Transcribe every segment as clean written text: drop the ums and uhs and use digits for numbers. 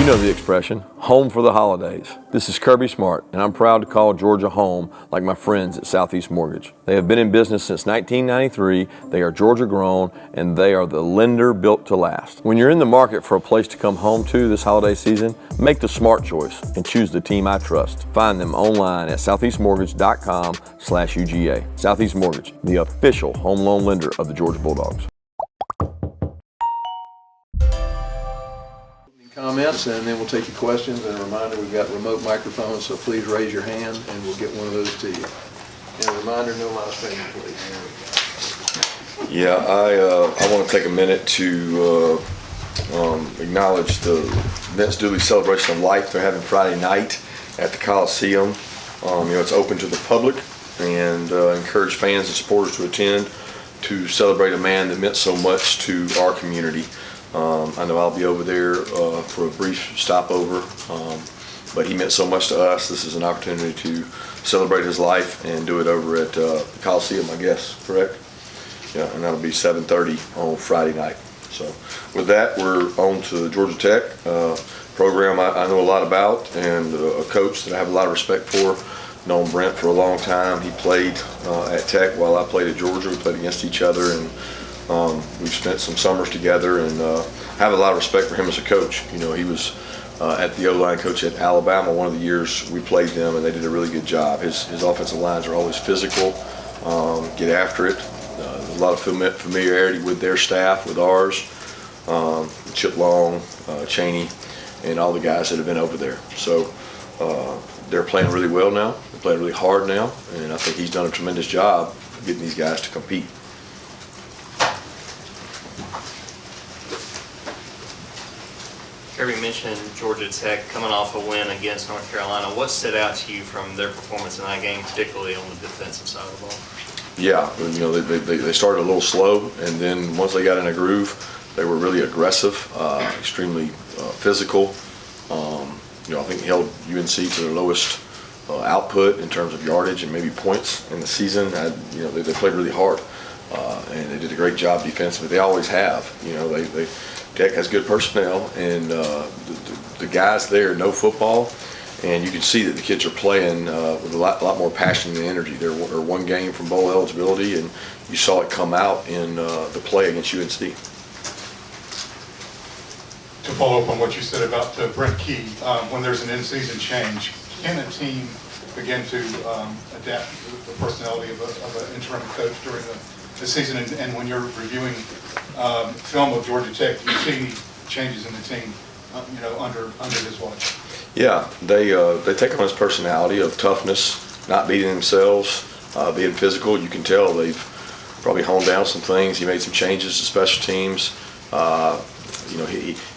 know the expression, home for the holidays. This is Kirby Smart, and I'm proud to call Georgia home like my friends at Southeast Mortgage. They have been in business since 1993, they are Georgia grown, and they are the lender built to last. When you're in the market for a place to come home to this holiday season, make the smart choice and choose the team I trust. Find them online at southeastmortgage.com/UGA. Southeast Mortgage, the official home loan lender of the Georgia Bulldogs. Comments, and then we'll take your questions. And a reminder, we've got remote microphones, so please raise your hand and we'll get one of those to you. And a reminder, no live streaming, please. Yeah, I want to take a minute to acknowledge the Vince Dooley Celebration of Life they're having Friday night at the Coliseum. It's open to the public, and encourage fans and supporters to attend to celebrate a man that meant so much to our community. I know I'll be over there for a brief stopover, but he meant so much to us. This is an opportunity to celebrate his life and do it over at the Coliseum, I guess, correct? Yeah, and that'll be 7:30 on Friday night. So with that, we're on to Georgia Tech, program I know a lot about, and a coach that I have a lot of respect for. Known Brent for a long time. He played at Tech while I played at Georgia. We played against each other, and we've spent some summers together, and have a lot of respect for him as a coach. You know, he was at the O-line coach at Alabama one of the years we played them, and they did a really good job. His offensive lines are always physical, get after it. There's a lot of familiarity with their staff, with ours. Chip Long, Cheney, and all the guys that have been over there. So they're playing really well now. They're playing really hard now, and I think he's done a tremendous job getting these guys to compete. Kirby mentioned Georgia Tech coming off a win against North Carolina. What stood out to you from their performance in that game, particularly on the defensive side of the ball? Yeah, you know, they started a little slow, and then once they got in a groove, they were really aggressive, extremely physical. I think held UNC to their lowest output in terms of yardage and maybe points in the season. They played really hard, and they did a great job defensively. They always have. Tech has good personnel, and the guys there know football, and you can see that the kids are playing with a lot more passion and energy. They're one game from bowl eligibility, and you saw it come out in the play against UNC. To follow up on what you said about Brent Key, when there's an in-season change, can a team begin to adapt the personality of an interim coach during the season? And when you're reviewing film of Georgia Tech, do you see any changes in the team, under his watch? Yeah, they take on his personality of toughness, not beating themselves, being physical. You can tell they've probably honed down some things. He made some changes to special teams.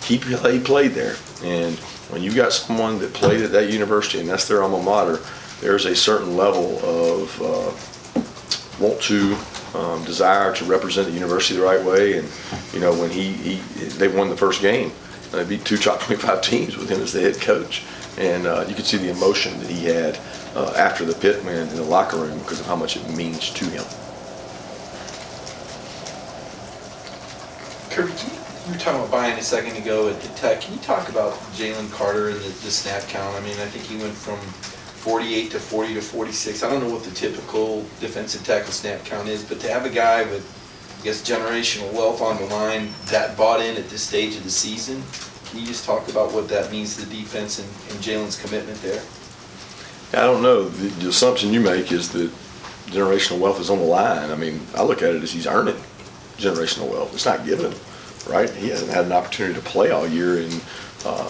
He played there, and when you got someone that played at that university and that's their alma mater, there's a certain level of want to, desire to represent the university the right way. And when they won the first game, they beat 2 top 25 teams with him as the head coach, and you could see the emotion that he had after the pit win in the locker room because of how much it means to him. Kirby, you were talking about buying a second ago at the Tech. Can you talk about Jalen Carter and the snap count? I mean, I think he went from 48 to 40 to 46. I don't know what the typical defensive tackle snap count is, but to have a guy with, I guess, generational wealth on the line that bought in at this stage of the season, can you just talk about what that means to the defense and Jalen's commitment there? I don't know. The assumption you make is that generational wealth is on the line. I mean, I look at it as he's earning generational wealth. It's not given, right? He hasn't had an opportunity to play all year and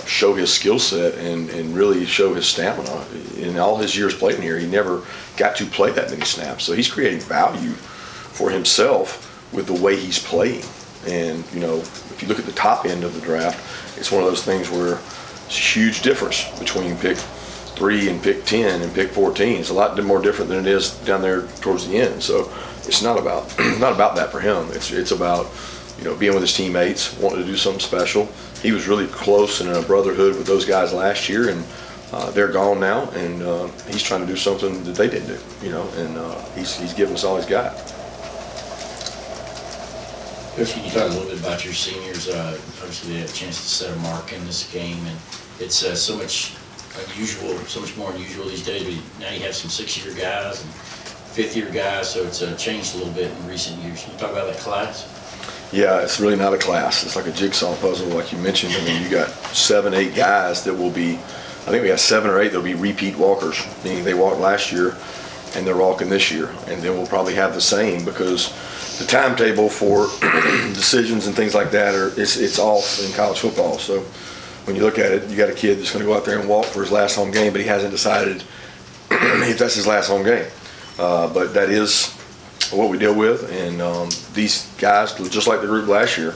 show his skill set and really show his stamina. In all his years playing here, he never got to play that many snaps. So he's creating value for himself with the way he's playing. And, if you look at the top end of the draft, it's one of those things where it's a huge difference between pick 3 and pick 10 and pick 14. It's a lot more different than it is down there towards the end. So it's not about that for him. It's about being with his teammates, wanting to do something special. He was really close and in a brotherhood with those guys last year, and they're gone now, and he's trying to do something that they didn't do, and he's giving us all he's got. Coach, can you talk a little bit about your seniors? Obviously, they had a chance to set a mark in this game, and it's so much unusual, so much more unusual these days. But now you have some 6-year guys and 5th-year guys, so it's changed a little bit in recent years. Can you talk about that class? Yeah, it's really not a class. It's like a jigsaw puzzle, like you mentioned. I mean, you got 7, 8 guys that will be, I think we got 7 or 8 that'll be repeat walkers, meaning they walked last year and they're walking this year. And then we'll probably have the same, because the timetable for decisions and things like that it's off in college football. So when you look at it, you got a kid that's going to go out there and walk for his last home game, but he hasn't decided if that's his last home game. But that is what we deal with, and these guys, just like the group last year,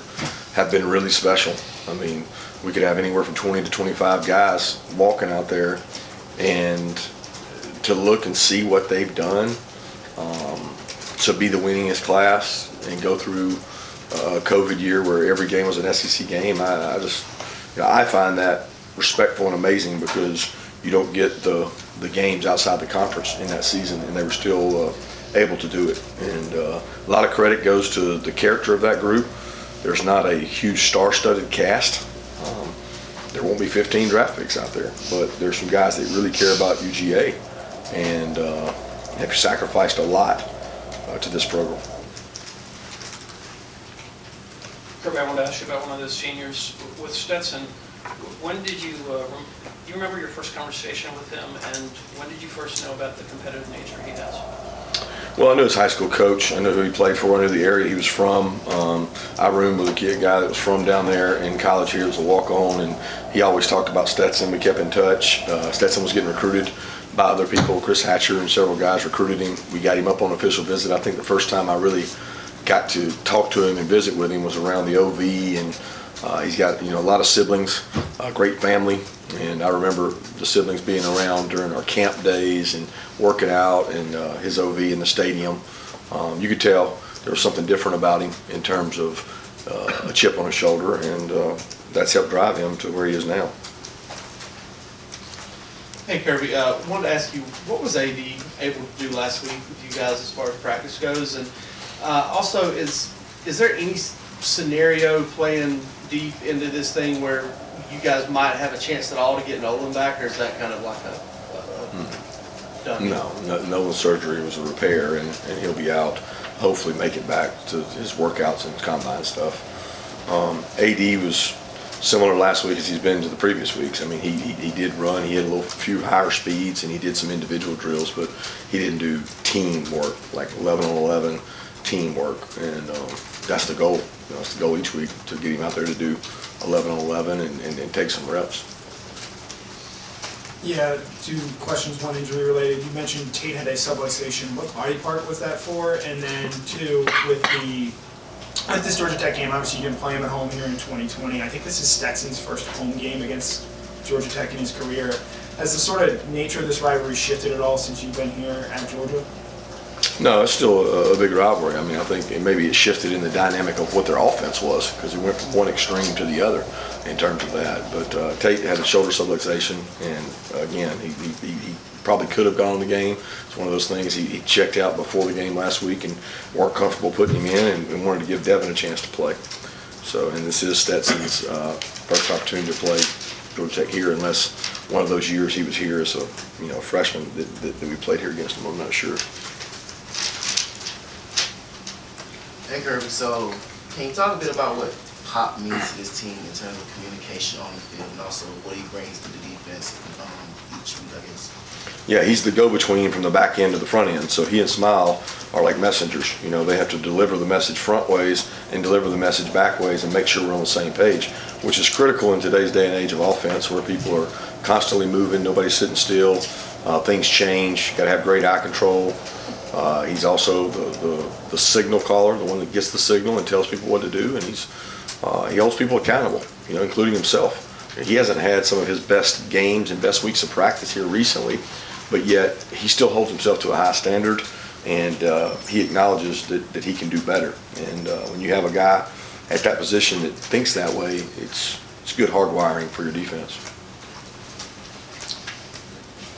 have been really special. I mean, we could have anywhere from 20 to 25 guys walking out there, and to look and see what they've done, to be the winningest class and go through a COVID year where every game was an SEC game. I just, I find that respectful and amazing, because you don't get the games outside the conference in that season, and they were still able to do it. And a lot of credit goes to the character of that group. There's not a huge star-studded cast. There won't be 15 draft picks out there, but there's some guys that really care about UGA and have sacrificed a lot to this program. Kirby, I wanted to ask you about one of those seniors with Stetson. When did you, do you remember your first conversation with him, and when did you first know about the competitive nature he has? Well, I knew his high school coach. I knew who he played for. I knew the area he was from. I roomed with a guy that was from down there in college here. He was a walk-on, and he always talked about Stetson. We kept in touch. Stetson was getting recruited by other people. Chris Hatcher and several guys recruited him. We got him up on an official visit. I think the first time I really got to talk to him and visit with him was around the OV, and he's got a lot of siblings, a great family, and I remember the siblings being around during our camp days and working out, and his OV in the stadium. You could tell there was something different about him in terms of a chip on his shoulder, and that's helped drive him to where he is now. Hey Kirby, wanted to ask you, what was AD able to do last week with you guys as far as practice goes, and also is there any scenario playing deep into this thing where you guys might have a chance at all to get Nolan back, or is that kind of like a done deal? No, Nolan's surgery was a repair, and he'll be out. Hopefully make it back to his workouts and combine stuff. AD was similar last week as he's been to the previous weeks. I mean, he did run. He had a few higher speeds, and he did some individual drills, but he didn't do team work, like 11 on 11 team work, and that's the goal. That's the goal each week, to get him out there to do 11 on 11 and take some reps. Yeah, 2 questions, one injury related. You mentioned Tate had a subluxation. What body part was that for? And then 2, with this Georgia Tech game, obviously you didn't play him at home here in 2020. I think this is Stetson's first home game against Georgia Tech in his career. Has the sort of nature of this rivalry shifted at all since you've been here at Georgia? No, it's still a big rivalry. I mean, I think maybe it shifted in the dynamic of what their offense was, because it went from one extreme to the other in terms of that. But Tate had a shoulder subluxation, and again, he probably could have gone in the game. It's one of those things. He checked out before the game last week and weren't comfortable putting him in, and wanted to give Devin a chance to play. So, and this is Stetson's first opportunity to play Georgia Tech here, unless one of those years he was here as a freshman that we played here against him. I'm not sure. Hey Kirby, so can you talk a bit about what Pop means to this team in terms of communication on the field, and also what he brings to the defense each week, I guess? Yeah, he's the go-between from the back end to the front end. So he and Smile are like messengers. They have to deliver the message front ways and deliver the message back ways and make sure we're on the same page, which is critical in today's day and age of offense, where people are constantly moving, nobody's sitting still, things change, got to have great eye control. He's also the signal caller, the one that gets the signal and tells people what to do, and he holds people accountable, including himself. He hasn't had some of his best games and best weeks of practice here recently, but yet he still holds himself to a high standard, and he acknowledges that he can do better. And when you have a guy at that position that thinks that way, it's good hardwiring for your defense.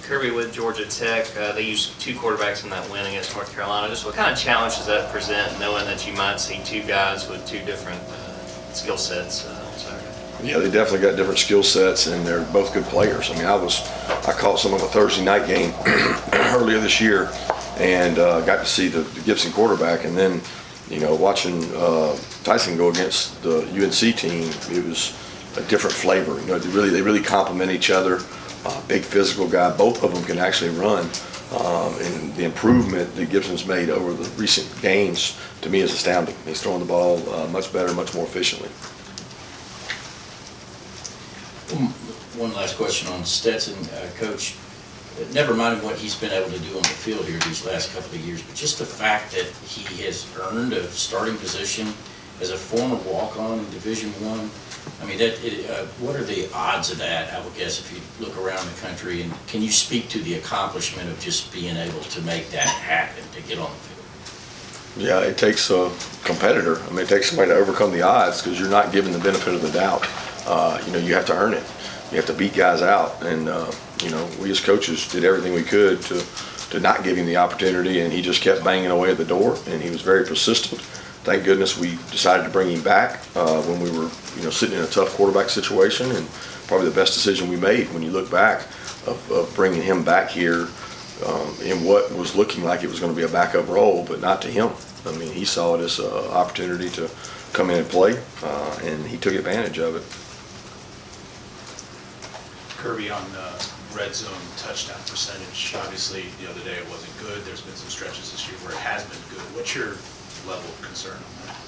Kirby, with Georgia Tech, they used 2 quarterbacks in that win against North Carolina. Just what kind of challenge does that present, knowing that you might see 2 guys with 2 different skill sets on Saturday? Yeah, they definitely got different skill sets, and they're both good players. I mean, I caught some of a Thursday night game earlier this year, and got to see the Gibson quarterback, and then, watching Tyson go against the UNC team, it was a different flavor. They really complement each other. Big physical guy, both of them can actually run, and the improvement that Gibson's made over the recent games to me is astounding. He's throwing the ball much better, much more efficiently. One last question on Stetson, Coach. Never mind what he's been able to do on the field here these last couple of years, but just the fact that he has earned a starting position as a former walk-on in Division I. I mean, what are the odds of that, I would guess, if you look around the country? And can you speak to the accomplishment of just being able to make that happen, to get on the field? Yeah, it takes a competitor. I mean, it takes somebody to overcome the odds, because you're not given the benefit of the doubt. You have to earn it. You have to beat guys out. And, we as coaches did everything we could to not give him the opportunity, and he just kept banging away at the door, and he was very persistent. Thank goodness we decided to bring him back when we were, sitting in a tough quarterback situation, and probably the best decision we made when you look back of bringing him back here in what was looking like it was going to be a backup role, but not to him. I mean, he saw it as an opportunity to come in and play, and he took advantage of it. Kirby, on red zone touchdown percentage, obviously the other day it wasn't good. There's been some stretches this year where it has been good. What's your level of concern on that?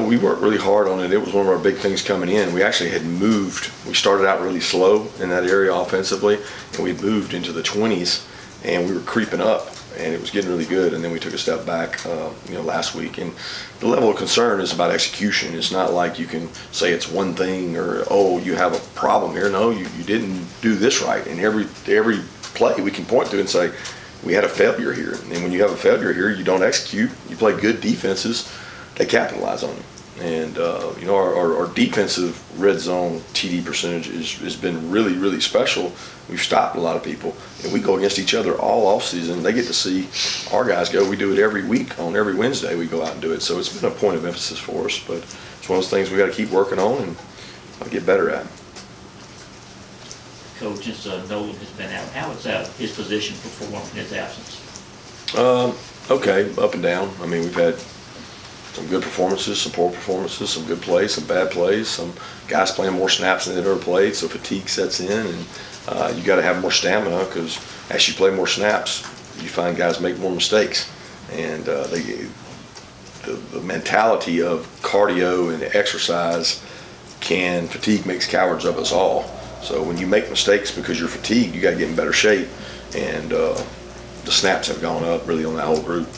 We worked really hard on it. It was one of our big things coming in. We actually had moved. We started out really slow in that area offensively, and we moved into the 20s, and we were creeping up, and it was getting really good. And then we took a step back, last week. And the level of concern is about execution. It's not like you can say it's one thing or, oh, you have a problem here. No, you didn't do this right. And every play we can point to and say, we had a failure here. And when you have a failure here, you don't execute. You play good defenses, they capitalize on you. And our defensive red zone TD percentage has been really, really special. We've stopped a lot of people, and we go against each other all off season. They get to see our guys go. We do it every week. On every Wednesday we go out and do it. So it's been a point of emphasis for us, but it's one of those things we got to keep working on and get better at. Coach, since Nolan has been out, how has his position performed in his absence? Okay, up and down. I mean, we've had some good performances, some poor performances, some good plays, some bad plays, some guys playing more snaps than they've ever played, so fatigue sets in, and you got to have more stamina, because as you play more snaps, you find guys make more mistakes. And the mentality of cardio and exercise fatigue makes cowards of us all. So when you make mistakes because you're fatigued, you got to get in better shape, and the snaps have gone up really on that whole group.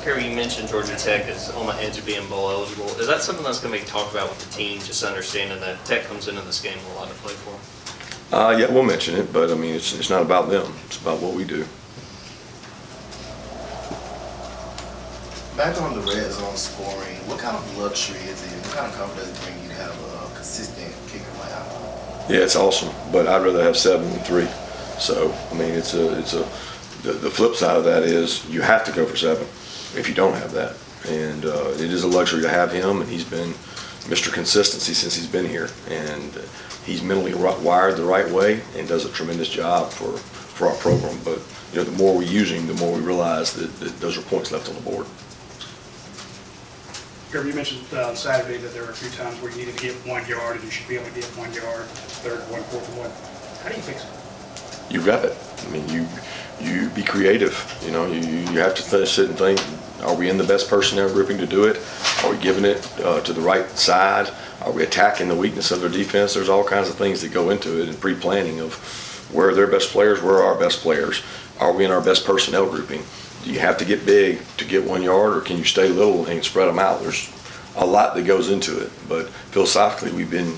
Kirby, you mentioned Georgia Tech is on the edge of being bowl eligible. Is that something that's going to be talked about with the team, just understanding that Tech comes into this game with a lot to play for? Yeah, we'll mention it, but I mean, it's not about them. It's about what we do. Back on the red zone scoring, what kind of luxury is it? What kind of comfort does it bring you to have a consistent kicker like that? Yeah, it's awesome, but I'd rather have 7 than 3. So I mean, the flip side of that is you have to go for 7 if you don't have that, and it is a luxury to have him, and he's been Mr. Consistency since he's been here, and he's mentally wired the right way and does a tremendous job for our program. But the more we use him, the more we realize that those are points left on the board. Kirby, you mentioned Saturday that there were a few times where you needed to get 1 yard and you should be able to get 1 yard, 3rd, 1, 4th, and 1. How do you fix it? You rep it. I mean, you be creative. You have to sit and think, are we in the best personnel grouping to do it? Are we giving it to the right side? Are we attacking the weakness of their defense? There's all kinds of things that go into it, and pre-planning of where are their best players, where are our best players? Are we in our best personnel grouping? Do you have to get big to get 1 yard, or can you stay little and spread them out? There's a lot that goes into it, but philosophically we've been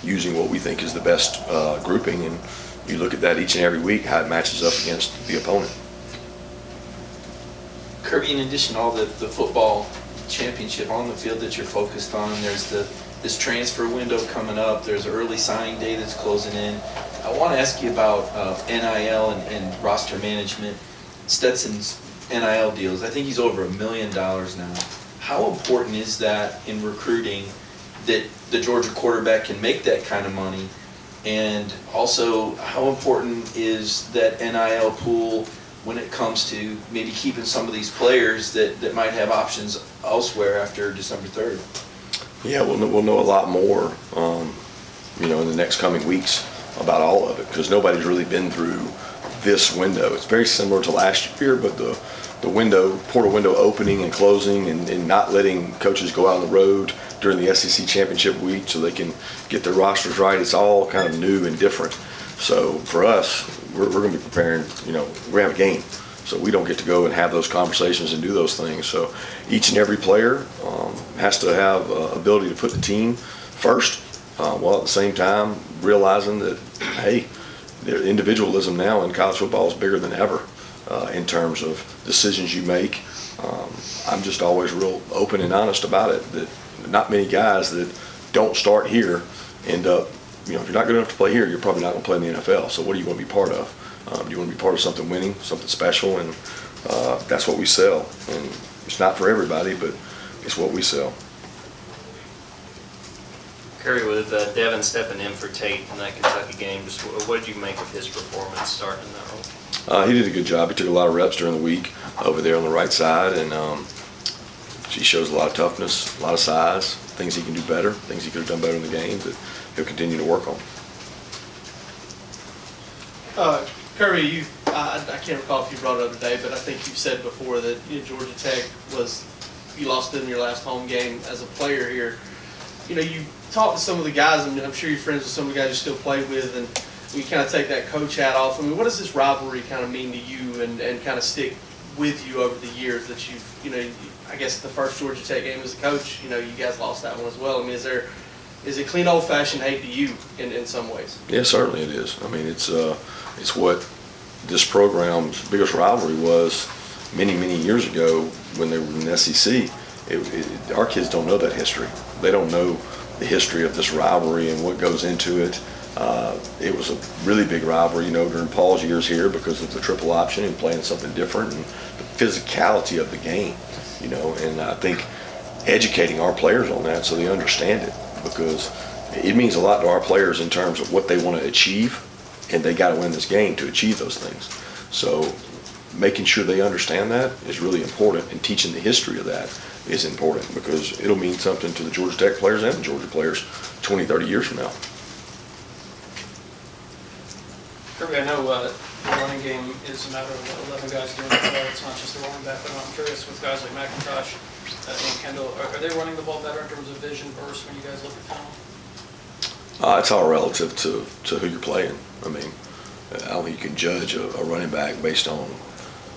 using what we think is the best grouping, and you look at that each and every week, how it matches up against the opponent. Kirby, in addition to all the football championship on the field that you're focused on, there's this transfer window coming up, there's an early signing day that's closing in. I want to ask you about NIL and roster management. Stetson's NIL deals, I think he's over $1 million now. How important is that in recruiting that the Georgia quarterback can make that kind of money? And also, how important is that NIL pool when it comes to maybe keeping some of these players that might have options elsewhere after December 3rd? Yeah, we'll know a lot more, in the next coming weeks about all of it, because nobody's really been through this window. It's very similar to last year, but the portal window opening and closing and not letting coaches go out on the road during the SEC championship week so they can get their rosters right. It's all kind of new and different. So for us, we're going to be preparing, we have a game. So we don't get to go and have those conversations and do those things. So each and every player has to have ability to put the team first, while at the same time realizing that, hey, their individualism now in college football is bigger than ever in terms of decisions you make. I'm just always real open and honest about it, that not many guys that don't start here end up, if you're not good enough to play here, you're probably not going to play in the NFL. So what do you want to be part of? Do you want to be part of something winning, something special? And that's what we sell. And it's not for everybody, but it's what we sell. Kirby, with Devin stepping in for Tate in that Kentucky game, just what did you make of his performance starting in that role? He did a good job. He took a lot of reps during the week over there on the right side, and he shows a lot of toughness, a lot of size, things he can do better, things he could have done better in the game that he'll continue to work on. Kirby, I can't recall if you brought it up today, but I think you said before that Georgia Tech you lost them your last home game as a player here. You talked to some of the guys, and I'm sure you're friends with some of the guys you still play with, and you kind of take that coach hat off. I mean, what does this rivalry kind of mean to you and kind of stick with you over the years that I guess the first Georgia Tech game as a coach, you guys lost that one as well. I mean, is it clean old-fashioned hate to you in some ways? Yeah, certainly it is. I mean, it's what this program's biggest rivalry was many, many years ago when they were in the SEC. Our kids don't know that history. They don't know the history of this rivalry and what goes into it. It was a really big rivalry, during Paul's years here because of the triple option and playing something different and the physicality of the game, and I think educating our players on that so they understand it, because it means a lot to our players in terms of what they want to achieve, and they got to win this game to achieve those things. So making sure they understand that is really important, and teaching the history of that is important, because it'll mean something to the Georgia Tech players and the Georgia players 20, 30 years from now. Kirby, I know the running game is a matter of 11 guys doing it well. It's not just the running back, but I'm curious with guys like McIntosh and Kendall, are they running the ball better in terms of vision, burst when you guys look at film? It's all relative to who you're playing. I mean, I don't think you can judge a running back based on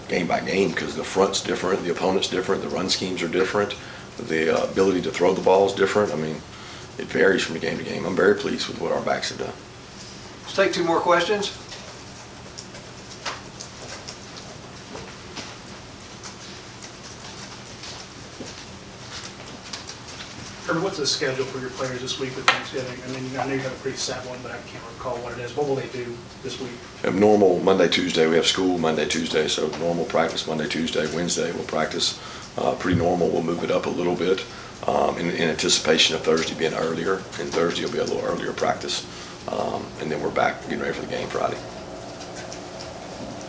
game by game, because the front's different, the opponent's different, the run schemes are different, the ability to throw the ball is different. I mean, it varies from game to game. I'm very pleased with what our backs have done. Let's take two more questions. Kirby, what's the schedule for your players this week with Thanksgiving? I mean, I know you have a pretty set one, but I can't recall what it is. What will they do this week? We have normal Monday, Tuesday. We have school Monday, Tuesday, so normal practice Monday, Tuesday. Wednesday we'll practice pretty normal. We'll move it up a little bit in anticipation of Thursday being earlier, and Thursday will be a little earlier practice. And then we're back getting ready for the game Friday.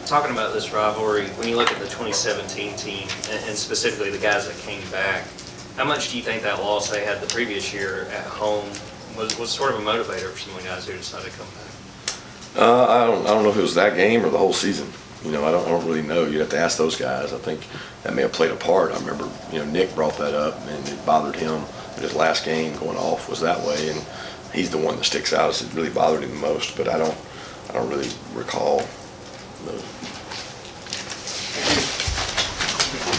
Talking about this rivalry, when you look at the 2017 team, and specifically the guys that came back, how much do you think that loss they had the previous year at home was sort of a motivator for some of the guys who decided to come back? I don't know if it was that game or the whole season. I don't really know. You'd have to ask those guys. I think that may have played a part. I remember, Nick brought that up, and it bothered him. His last game going off was that way, and he's the one that sticks out. It really bothered him the most. But I don't really recall those.